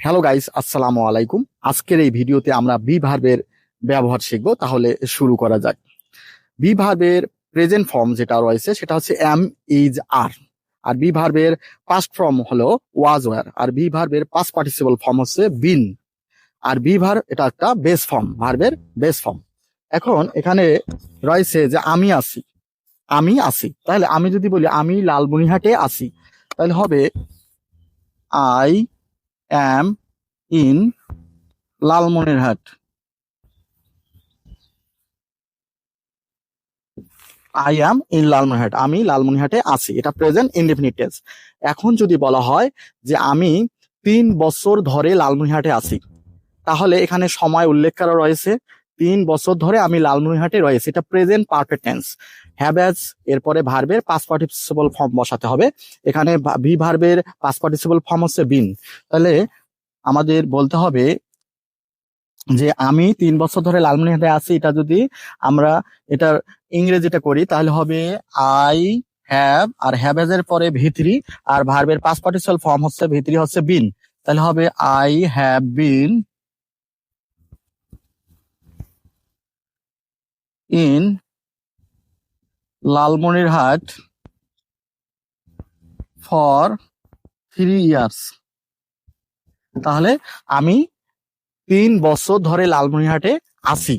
Hello guys, আসসালামু আলাইকুম। আজকের এই ভিডিওতে আমরা বি ভার্বের ব্যবহার শিখব। তাহলে শুরু করা যাক। বি ভার্বের প্রেজেন্ট ফর্ম যেটা রয়েছে সেটা হচ্ছে এম, ইজ, আর। আর বি ভার্বের পাস্ট ফর্ম হলো ওয়াজ, ওয়ার। আর বি ভার্বের পাস্ট পার্টিসিপল ফর্ম হচ্ছে বিন। আর বি ভার্ব এটা একটা বেস ফর্ম, ভার্বের বেস ফর্ম। এখন এখানে রয়েছে যে আমি আছি, আমি আছি। তাহলে আমি যদি বলি আমি লালমনিরহাটে আছি, তাহলে হবে I am in Lalmonirhat. I am in Lalmonirhat, আমি লালমনিরহাটে আছি, এটা প্রেজেন্ট ইনডেফিনিট টেন্স। এখন যদি বলা হয় যে আমি 3 বছর ধরে লালমনিরহাটে আছি, তাহলে এখানে সময় উল্লেখ করা রয়েছে। 3 বছর ধরে আমি লালমনিরহাটে রয়েছে, এটা present perfect tense. Have has এরপরে ভার্বের পাস্ট পার্টিসিপল ফর্ম বসাতে হবে। এখানে বি ভার্বের পাস্ট পার্টিসিপল ফর্ম হচ্ছে বিন। তাহলে আমাদের বলতে হবে যে আমি 3 বছর ধরে লালমনিরহাটে আছি, এটা যদি আমরা এটার ইংরেজিটা করি তাহলে হবে আই হ্যাভ, আর হ্যাভ এর পরে ভি3, আর ভার্বের পাস্ট পার্টিসিপল ফর্ম হচ্ছে ভি3 হচ্ছে বিন। তাহলে হবে I have been in Lalmonirhat for 3 years. তাহলে আমি 3 বছর ধরে লালমনিরহাটে আছি।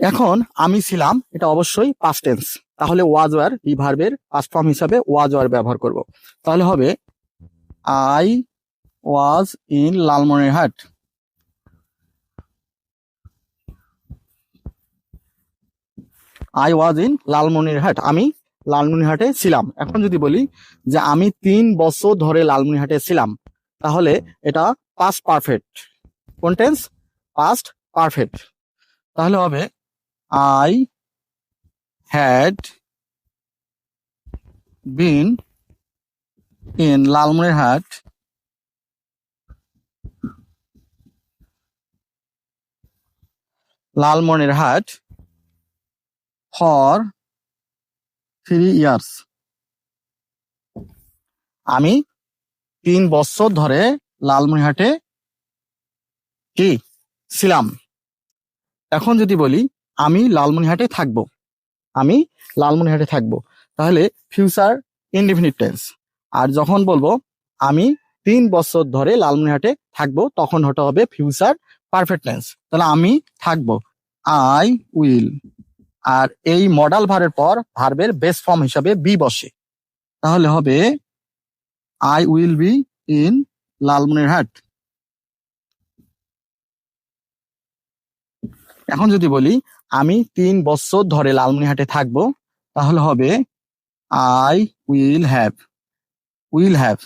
এখন আমি ছিলাম, এটা অবশ্যই পাস্ট টেন্স। তাহলে ওয়াজ ওয়ার এই ভার্বের পাস্ট ফর্ম হিসাবে ওয়াজ ওয়ার ব্যবহার করব। তাহলে হবে I was in Lalmonirhat. I was in Lalmonirhat, আমি লালমনিরহাটে ছিলাম। এখন যদি বলি যে আমি 3 বছর ধরে লালমনিরহাটে ছিলাম, তাহলে এটা পাস্ট পারফেক্ট। কোন টেন্স? Past perfect. তাহলে হবে I had been in Lalmonirhat for 3 years. আমি 3 বছর ধরে লালমনিরহাটে কি ছিলাম। এখন যদি বলি আমি লালমনিরহাটে থাকবো, আমি লালমনিরহাটে থাকবো, তাহলে ফিউচার ইনডেফিনিট টেন্স। আর যখন বলবো আমি 3 বছর ধরে লালমনিরহাটে থাকবো, তখন ওটা হবে ফিউচার পারফেক্ট টেন্স। তাহলে আমি থাকবো, আই উইল। আর এই মডাল ভার্বের পর ভার্বের বেস ফর্ম হিসাবে বি বসে, তাহলে হবে I will be in Lalmonirhat. এখন যদি বলি আমি 3 বছর ধরে লালমনিরহাটে থাকবো, তাহলে হবে I will have. Will have,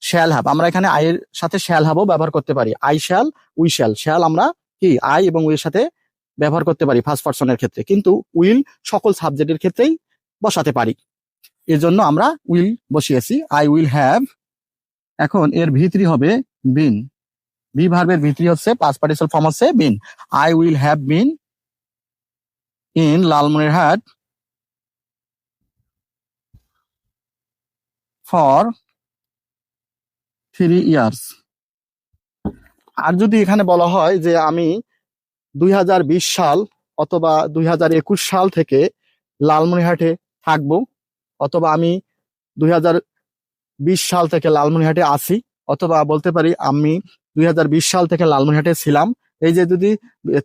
shall have, আমরা এখানে আই এর সাথে শ্যাল হ্যাভও ব্যবহার করতে পারি। I shall, we shall. Shall আমরা কি আই এবং উই এর সাথে ব্যবহার করতে পারি ফার্স্ট পারসনের ক্ষেত্রে, কিন্তু উইল সকল সাবজেক্টের ক্ষেত্রেই বসাতে পারি। এর জন্য আমরা উইল বসিয়েছি, আই উইল হ্যাভ। এখন এর ভি3 হবে বিন। বি ভার্বের ভি3 হচ্ছে পাস্ট পার্টিসিপল ফর্ম হচ্ছে been. I will have been in Lalmonirhat for 3 years. আর যদি এখানে বলা হয় যে আমি 2020 সাল অথবা 2021 সাল থেকে লালমনিরহাটে থাকবো, অথবা আমি 2020 সাল থেকে লালমনিরহাটে আছি, অথবা বলতে পারি আমি 2020 সাল থেকে লালমনিরহাটে ছিলাম। এই যে যদি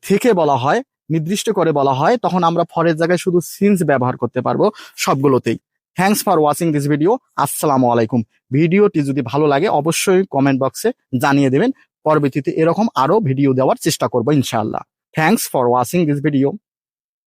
থেকে বলা হয়, নির্দিষ্ট করে বলা হয়, তখন আমরা ফরের জায়গায় শুধু সিন্স ব্যবহার করতে পারবো সবগুলোতেই। Thanks for watching this video. আসসালামু আলাইকুম। ভিডিওটি যদি ভালো লাগে অবশ্যই কমেন্ট বক্সে জানিয়ে দেবেন। পরবর্তীতে এরকম আরো ভিডিও দেওয়ার চেষ্টা করবো ইনশাআল্লাহ। Thanks for watching this video.